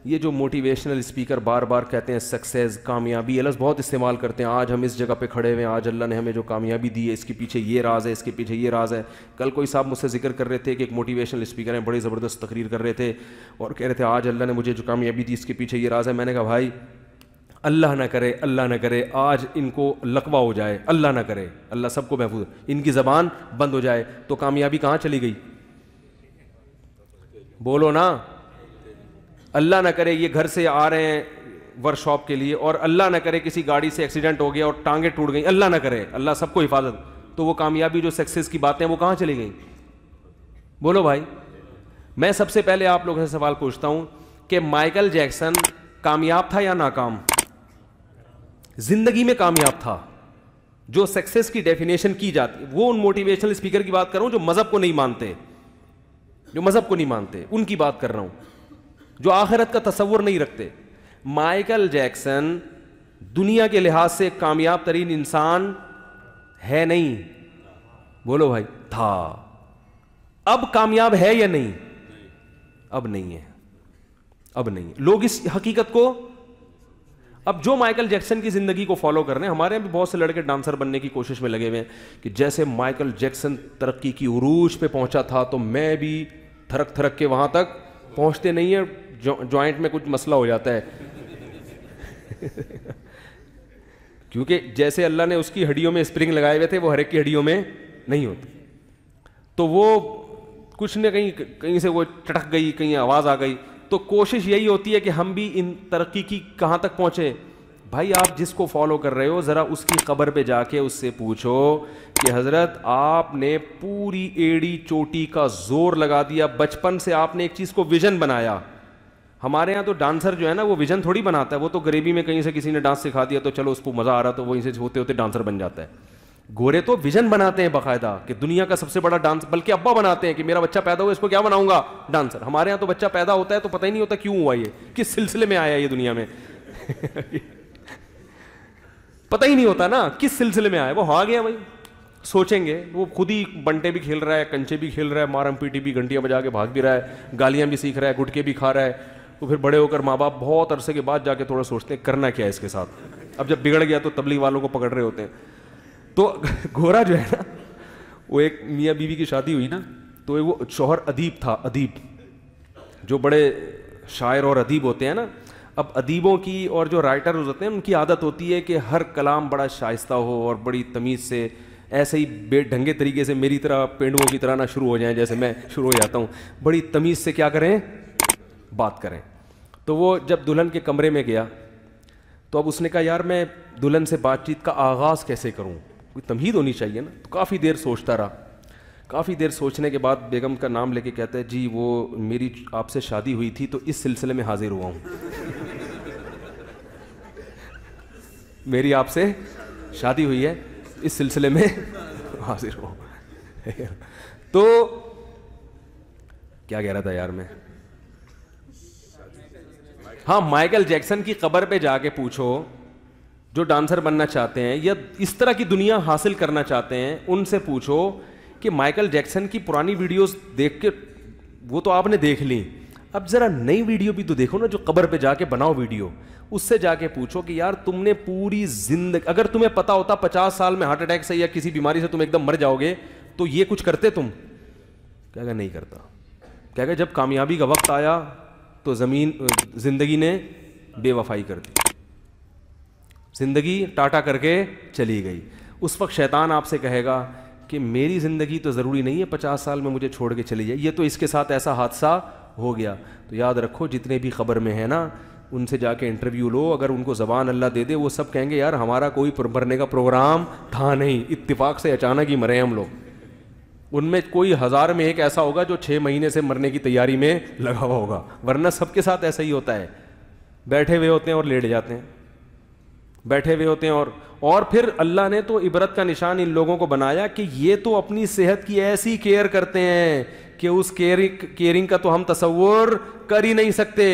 یہ جو motivational speaker بار بار کہتے ہیں سکسیز, کامیابی, لفظ بہت استعمال کرتے ہیں, آج ہم اس جگہ پہ کھڑے ہوئے ہیں, آج اللہ نے ہمیں جو کامیابی دی ہے اس کے پیچھے یہ راز ہے, اس کے پیچھے یہ راز ہے. کل کوئی صاحب مجھ سے ذکر کر رہے تھے کہ ایک موٹیویشنل اسپیکر ہیں, بڑی زبردست تقریر کر رہے تھے اور کہہ رہے تھے آج اللہ نے مجھے جو کامیابی دی اس کے پیچھے یہ راز ہے. میں نے کہا بھائی اللہ نہ کرے, اللہ نہ کرے آج ان کو لقوہ ہو جائے, اللہ نہ کرے, اللہ سب کو محفوظ, ان کی زبان بند ہو جائے تو کامیابی کہاں چلی گئی؟ بولو نا. اللہ نہ کرے یہ گھر سے آ رہے ہیں ورک شاپ کے لیے اور اللہ نہ کرے کسی گاڑی سے ایکسیڈنٹ ہو گیا اور ٹانگیں ٹوٹ گئیں, اللہ نہ کرے, اللہ سب کو حفاظت, تو وہ کامیابی جو سکسیز کی باتیں وہ کہاں چلی گئیں؟ بولو بھائی. میں سب سے پہلے آپ لوگوں سے سوال پوچھتا ہوں کہ مائیکل جیکسن کامیاب تھا یا ناکام؟ زندگی میں کامیاب تھا. جو سکسیس کی ڈیفینیشن کی جاتی, وہ ان موٹیویشنل اسپیکر کی بات کر رہا ہوں جو مذہب کو نہیں مانتے, جو مذہب کو نہیں مانتے ان کی بات کر رہا ہوں, جو آخرت کا تصور نہیں رکھتے. مائیکل جیکسن دنیا کے لحاظ سے کامیاب ترین انسان ہے نہیں؟ بولو بھائی. تھا. اب کامیاب ہے یا نہیں؟ اب نہیں ہے, اب نہیں. لوگ اس حقیقت کو, اب جو مائیکل جیکسن کی زندگی کو فالو کر رہے ہیں, ہمارے یہاں بھی بہت سے لڑکے ڈانسر بننے کی کوشش میں لگے ہوئے ہیں کہ جیسے مائیکل جیکسن ترقی کی عروج پہ پہنچا تھا تو میں بھی تھرک تھرک کے وہاں تک. پہنچتے نہیں ہیں, جوائنٹ میں کچھ مسئلہ ہو جاتا ہے کیونکہ جیسے اللہ نے اس کی ہڈیوں میں اسپرنگ لگائے ہوئے تھے وہ ہر ایک کی ہڈیوں میں نہیں ہوتے, تو وہ کچھ نہ کہیں سے وہ چٹک گئی, کہیں آواز آ گئی. تو کوشش یہی ہوتی ہے کہ ہم بھی ان ترقی کی کہاں تک پہنچے. بھائی آپ جس کو فالو کر رہے ہو ذرا اس کی قبر پہ جا کے اس سے پوچھو کہ حضرت آپ نے پوری ایڑی چوٹی کا زور لگا دیا, بچپن سے آپ نے ایک چیز کو ویژن بنایا. ہمارے یہاں تو ڈانسر جو ہے نا وہ ویژن تھوڑی بناتا ہے, وہ تو غریبی میں کہیں سے کسی نے ڈانس سکھا دیا تو چلو اس کو مزہ آ رہا تو وہیں سے ہوتے ہوتے ڈانسر بن جاتا ہے. گورے تو ویژن بناتے ہیں باقاعدہ کہ دنیا کا سب سے بڑا ڈانس, بلکہ ابا بناتے ہیں کہ میرا بچہ پیدا ہوا اس کو کیا بناؤں گا؟ ڈانسر. ہمارے یہاں تو بچہ پیدا ہوتا ہے تو پتہ ہی نہیں ہوتا کیوں ہوا, یہ کس سلسلے میں آیا یہ دنیا میں پتہ ہی نہیں ہوتا نا کس سلسلے میں آیا, وہ آ گیا بھائی. سوچیں گے وہ خود ہی بنٹے بھی کھیل رہا ہے, کنچے بھی کھیل رہا ہے, مارم پیٹی بھی, گھنٹیاں بجا کے بھاگ بھی رہا ہے, گالیاں بھی سیکھ رہا ہے, گٹکے بھی کھا رہا ہے. تو پھر بڑے ہو کر ماں باپ بہت عرصے کے بعد جا کے تھوڑا سوچتے ہیں کرنا کیا ہے اس کے ساتھ. اب جب بگڑ گیا تو تبلیغ والوں کو پکڑ رہے ہوتے ہیں. تو گورا جو ہے نا, وہ ایک میاں بیوی کی شادی ہوئی نا, تو وہ شوہر ادیب تھا, ادیب جو بڑے شاعر اور ادیب ہوتے ہیں نا. اب ادیبوں کی اور جو رائٹر ہوتے ہیں ان کی عادت ہوتی ہے کہ ہر کلام بڑا شائستہ ہو اور بڑی تمیز سے, ایسے ہی بے ڈھنگے طریقے سے میری طرح پینڈوؤں کی طرح نہ شروع ہو جائیں جیسے میں شروع ہو جاتا ہوں, بڑی تمیز سے کیا کریں, بات کریں. تو وہ جب دلہن کے کمرے میں گیا تو اب اس نے کہا یار میں دلہن سے بات چیت کا آغاز کیسے کروں, کوئی تمہید ہونی چاہیے نا. تو کافی دیر سوچتا رہا, کافی دیر سوچنے کے بعد بیگم کا نام لے کے کہتا ہے جی وہ میری آپ سے شادی ہوئی تھی تو اس سلسلے میں حاضر ہوا ہوں میری آپ سے شادی ہوئی ہے اس سلسلے میں حاضر ہوا ہوں. تو کیا کہہ رہا تھا یار میں, ہاں مائیکل جیکسن کی قبر پہ جا کے پوچھو جو ڈانسر بننا چاہتے ہیں یا اس طرح کی دنیا حاصل کرنا چاہتے ہیں, ان سے پوچھو کہ مائیکل جیکسن کی پرانی ویڈیوز دیکھ کے, وہ تو آپ نے دیکھ لی, اب ذرا نئی ویڈیو بھی تو دیکھو نا جو قبر پہ جا کے بناؤ ویڈیو. اس سے جا کے پوچھو کہ یار تم نے پوری زندگی, اگر تمہیں پتا ہوتا 50 سال میں ہارٹ اٹیک سے یا کسی بیماری سے تم ایک دم مر جاؤ گے تو یہ کچھ کرتے تم؟ کہے گا نہیں کرتا. کہے گا جب کامیابی کا وقت آیا تو زندگی نے بے وفائی کر دی, زندگی ٹاٹا کر کے چلی گئی. اس وقت شیطان آپ سے کہے گا کہ میری زندگی تو ضروری نہیں ہے 50 سال میں مجھے چھوڑ کے چلی جائے, یہ تو اس کے ساتھ ایسا حادثہ ہو گیا. تو یاد رکھو جتنے بھی خبر میں ہیں نا ان سے جا کے انٹرویو لو, اگر ان کو زبان اللہ دے دے وہ سب کہیں گے یار ہمارا کوئی مرنے کا پروگرام تھا نہیں, اتفاق سے اچانک ہی مرے ہم لوگ. ان میں کوئی 1000 میں ایک ایسا ہوگا جو 6 مہینے سے مرنے کی تیاری میں لگا ہوا ہوگا, ورنہ سب کے ساتھ ایسا ہی ہوتا ہے. بیٹھے ہوئے ہوتے ہیں اور لیٹ جاتے ہیں, بیٹھے ہوئے ہوتے ہیں. اور پھر اللہ نے تو عبرت کا نشان ان لوگوں کو بنایا کہ یہ تو اپنی صحت کی ایسی کیئر کرتے ہیں کہ اس کیئرنگ کا تو ہم تصور کر ہی نہیں سکتے.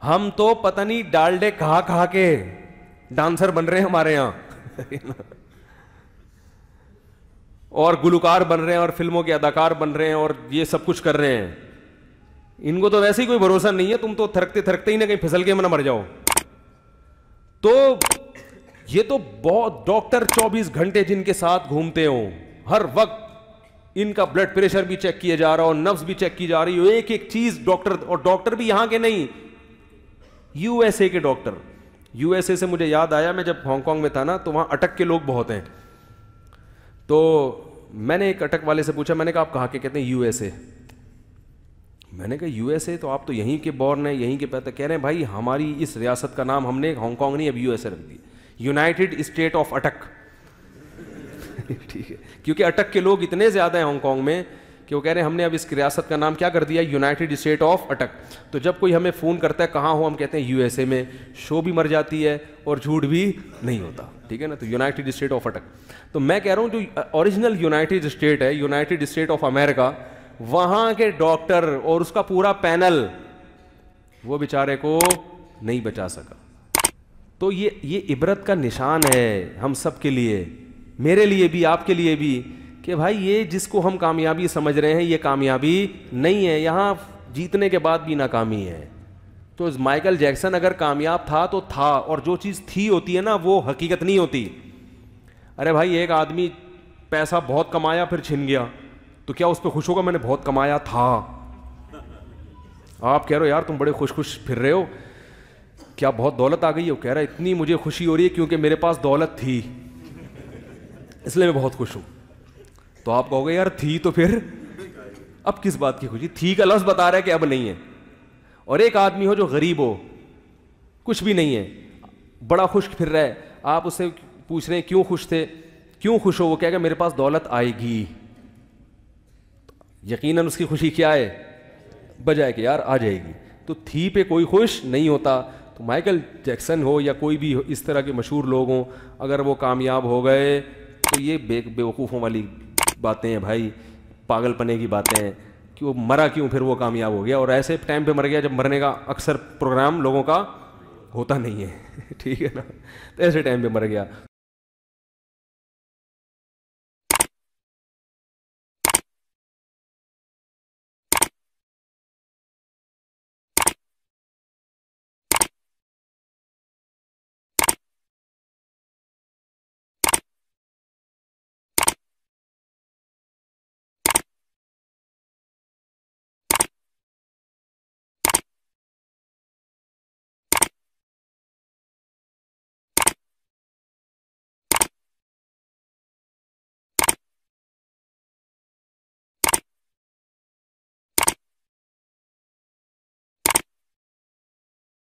ہم تو پتہ نہیں ڈالڈے کھا کھا کے ڈانسر بن رہے ہیں ہمارے یہاں اور گلوکار بن رہے ہیں اور فلموں کے اداکار بن رہے ہیں اور یہ سب کچھ کر رہے ہیں. ان کو تو ویسے ہی کوئی بھروسہ نہیں ہے, تم تو تھرکتے تھرکتے ہی نہ کہیں پھسل کے نہ مر جاؤ. تو یہ تو بہت ڈاکٹر 24 گھنٹے جن کے ساتھ گھومتے ہوں, ہر وقت ان کا بلڈ پریشر بھی چیک کیا جا رہا ہو, نبض بھی چیک کی جا رہی ہو, ایک ایک چیز ڈاکٹر, اور ڈاکٹر بھی یہاں کے نہیں, یو ایس اے کے ڈاکٹر. یو ایس اے سے مجھے یاد آیا, میں جب ہانگ کانگ میں تھا نا تو وہاں اٹک کے لوگ بہت ہیں. تو میں نے ایک اٹک والے سے پوچھا, میں نے کہا آپ کہاں کے؟ کہتے ہیں یو ایس اے. میں نے کہا یو ایس اے, تو آپ تو یہیں کے بورن ہیں, یہیں کے پیدا. کہہ رہے ہیں بھائی ہماری اس ریاست کا نام ہم نے ہانگ کانگ نہیں, اب یو ایس اے رکھ دیا, یونائٹڈ اسٹیٹ آف اٹک. ٹھیک ہے, کیونکہ اٹک کے لوگ اتنے زیادہ ہیں ہانگ کانگ میں کہ وہ کہہ رہے ہیں ہم نے اب اس ریاست کا نام کیا کر دیا, یونائٹڈ اسٹیٹ آف اٹک. تو جب کوئی ہمیں فون کرتا ہے کہاں ہو, ہم کہتے ہیں یو ایس اے میں, شو بھی مر جاتی ہے اور جھوٹ بھی نہیں ہوتا. ٹھیک ہے نا, تو یونائٹڈ اسٹیٹ آف اٹک. تو میں کہہ رہا ہوں جو اوریجنل یونائٹڈ اسٹیٹ ہے, یونائٹڈ اسٹیٹ آف امریکہ, وہاں کے ڈاکٹر اور اس کا پورا پینل وہ بیچارے کو نہیں بچا سکا. تو یہ عبرت کا نشان ہے ہم سب کے لیے, میرے لیے بھی, آپ کے لیے بھی, کہ بھائی یہ جس کو ہم کامیابی سمجھ رہے ہیں یہ کامیابی نہیں ہے, یہاں جیتنے کے بعد بھی ناکامی ہے. تو مائیکل جیکسن اگر کامیاب تھا تو تھا, اور جو چیز تھی ہوتی ہے نا وہ حقیقت نہیں ہوتی. ارے بھائی ایک آدمی پیسہ بہت کمایا پھر چھن گیا, تو کیا اس پہ خوش ہوگا؟ میں نے بہت کمایا تھا. آپ کہہ رہے ہو یار تم بڑے خوش خوش پھر رہے ہو, کیا بہت دولت آ گئی ہے؟ وہ کہہ رہا ہے اتنی مجھے خوشی ہو رہی ہے کیونکہ میرے پاس دولت تھی اس لیے میں بہت خوش ہوں. تو آپ کہو گے یار تھی تو پھر اب کس بات کی خوشی؟ تھی کا لفظ بتا رہا ہے کہ اب نہیں ہے. اور ایک آدمی ہو جو غریب ہو, کچھ بھی نہیں ہے, بڑا خوش پھر رہا ہے, آپ اس سے پوچھ رہے ہیں کیوں خوش تھے, کیوں خوش ہو؟ وہ کہے گا میرے پاس دولت آئے گی. یقیناً اس کی خوشی کیا ہے؟ بجائے کہ یار آ جائے گی. تو تھی پہ کوئی خوش نہیں ہوتا. تو مائیکل جیکسن ہو یا کوئی بھی اس طرح کے مشہور لوگ ہوں, اگر وہ کامیاب ہو گئے تو یہ بیوقوفوں والی باتیں ہیں بھائی, پاگل پنے کی باتیں ہیں کہ وہ مرا کیوں پھر وہ کامیاب ہو گیا, اور ایسے ٹائم پہ مر گیا جب مرنے کا اکثر پروگرام لوگوں کا ہوتا نہیں ہے. ٹھیک ہے نا, تو ایسے ٹائم پہ مر گیا.